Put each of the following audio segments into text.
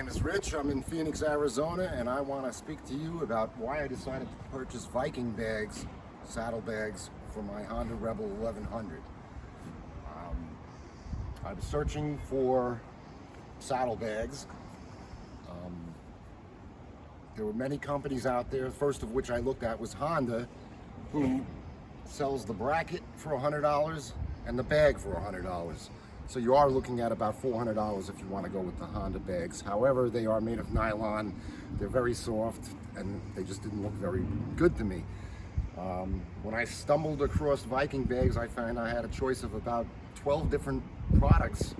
name is Rich. I'm in Phoenix, Arizona, and I want to speak to you about why I decided to purchase Vikingbags, saddlebags, for my Honda Rebel 1100. I was searching for saddlebags. There were many companies out there, first of which I looked at was Honda, who sells the bracket for $100 and the bag for $100. So you are looking at about $400 if you want to go with the Honda bags. However, they are made of nylon, they're very soft, and they just didn't look very good to me. When I stumbled across Vikingbags, I found I had a choice of about 12 different products,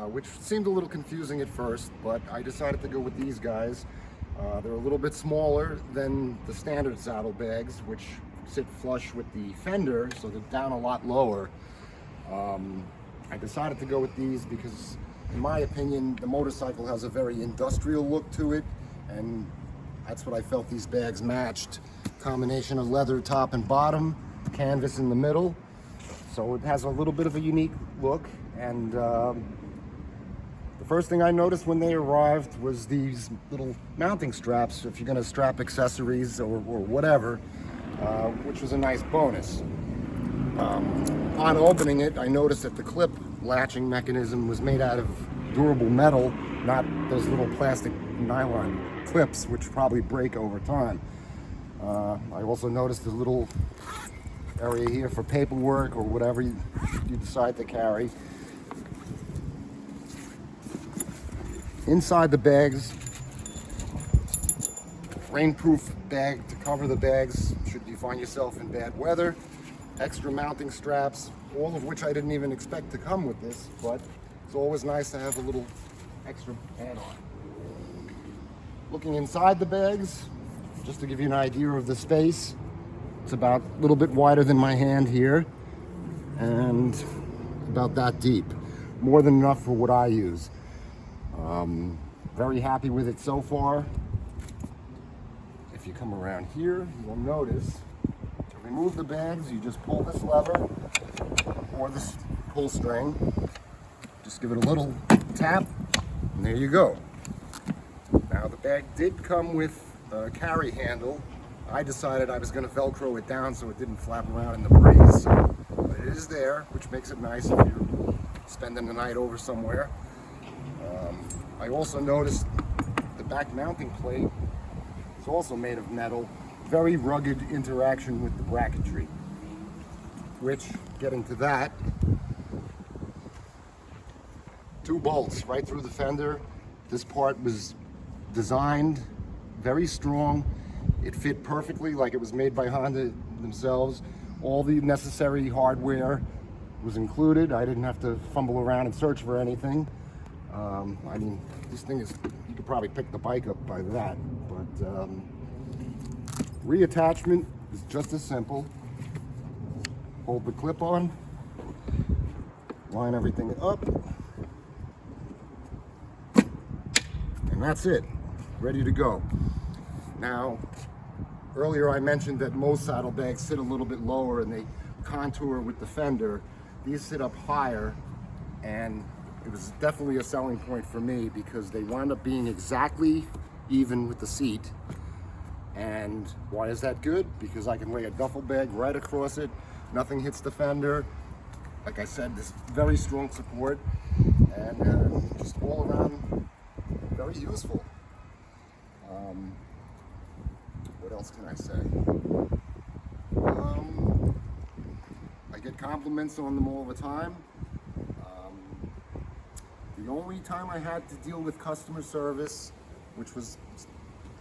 which seemed a little confusing at first, but I decided to go with these guys. They're a little bit smaller than the standard saddlebags, which sit flush with the fender, so they're down a lot lower. I decided to go with these because, in my opinion, the motorcycle has a very industrial look to it, and that's what I felt these bags matched. Combination of leather top and bottom, canvas in the middle, so it has a little bit of a unique look. And the first thing I noticed when they arrived was these little mounting straps if you're going to strap accessories or whatever, which was a nice bonus. Upon opening it, I noticed that the clip latching mechanism was made out of durable metal, not those little plastic nylon clips, which probably break over time. I also noticed a little area here for paperwork or whatever you decide to carry. Inside the bags, rainproof bag to cover the bags should you find yourself in bad weather. Extra mounting straps, all of which I didn't even expect to come with this, but it's always nice to have a little extra add-on. Looking inside the bags, just to give you an idea of the space, it's about a little bit wider than my hand here, and about that deep. More than enough for what I use. Very happy with it so far. If you come around here, you'll notice to remove the bags, you just pull this lever or this pull string. Just give it a little tap, and there you go. Now the bag did come with a carry handle. I decided I was going to Velcro it down so it didn't flap around in the breeze. But it is there, which makes it nice if you're spending the night over somewhere. I also noticed the back mounting plate is also made of metal. Very rugged interaction with the bracketry. Which, getting to that, 2 bolts right through the fender. This part was designed very strong. It fit perfectly like it was made by Honda themselves. All the necessary hardware was included. I didn't have to fumble around and search for anything. I mean, this thing is, you could probably pick the bike up by that, but reattachment is just as simple. Hold the clip on, line everything up, and that's it, ready to go. Now, earlier I mentioned that most saddlebags sit a little bit lower and they contour with the fender. These sit up higher, and it was definitely a selling point for me because they wound up being exactly even with the seat. And why is that good? Because I can lay a duffel bag right across it, nothing hits the fender. Like I said, this very strong support, and just all around very useful. What else can I say? I get compliments on them all the time. The only time I had to deal with customer service, which was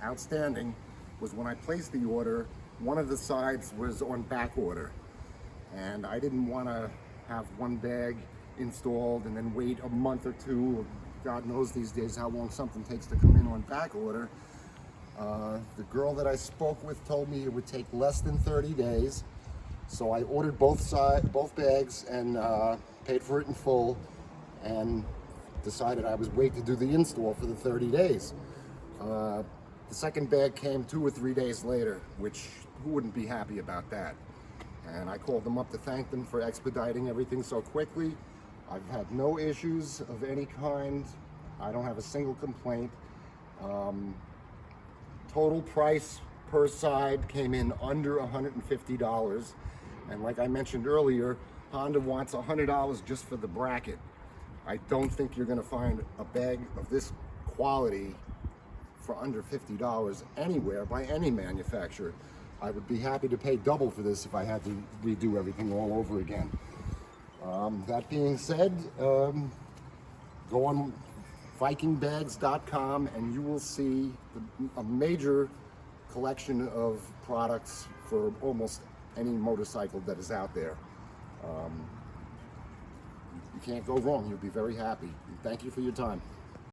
outstanding, was when I placed the order. One of the sides was on back order, and I didn't want to have one bag installed and then wait a month or two. God knows these days how long something takes to come in on back order. The girl that I spoke with told me it would take less than 30 days. So I ordered both bags and paid for it in full, and decided I was wait to do the install for the 30 days. The second bag came 2 or 3 days later, which who wouldn't be happy about that? And I called them up to thank them for expediting everything so quickly. I've had no issues of any kind I don't have a single complaint. Total price per side came in under $150. And like I mentioned earlier, Honda wants $100 just for the bracket. I don't think you're gonna find a bag of this quality for under $50 anywhere by any manufacturer. I would be happy to pay double for this if I had to redo everything all over again. That being said, go on Vikingbags.com and you will see a major collection of products for almost any motorcycle that is out there. You can't go wrong. You'll be very happy. Thank you for your time.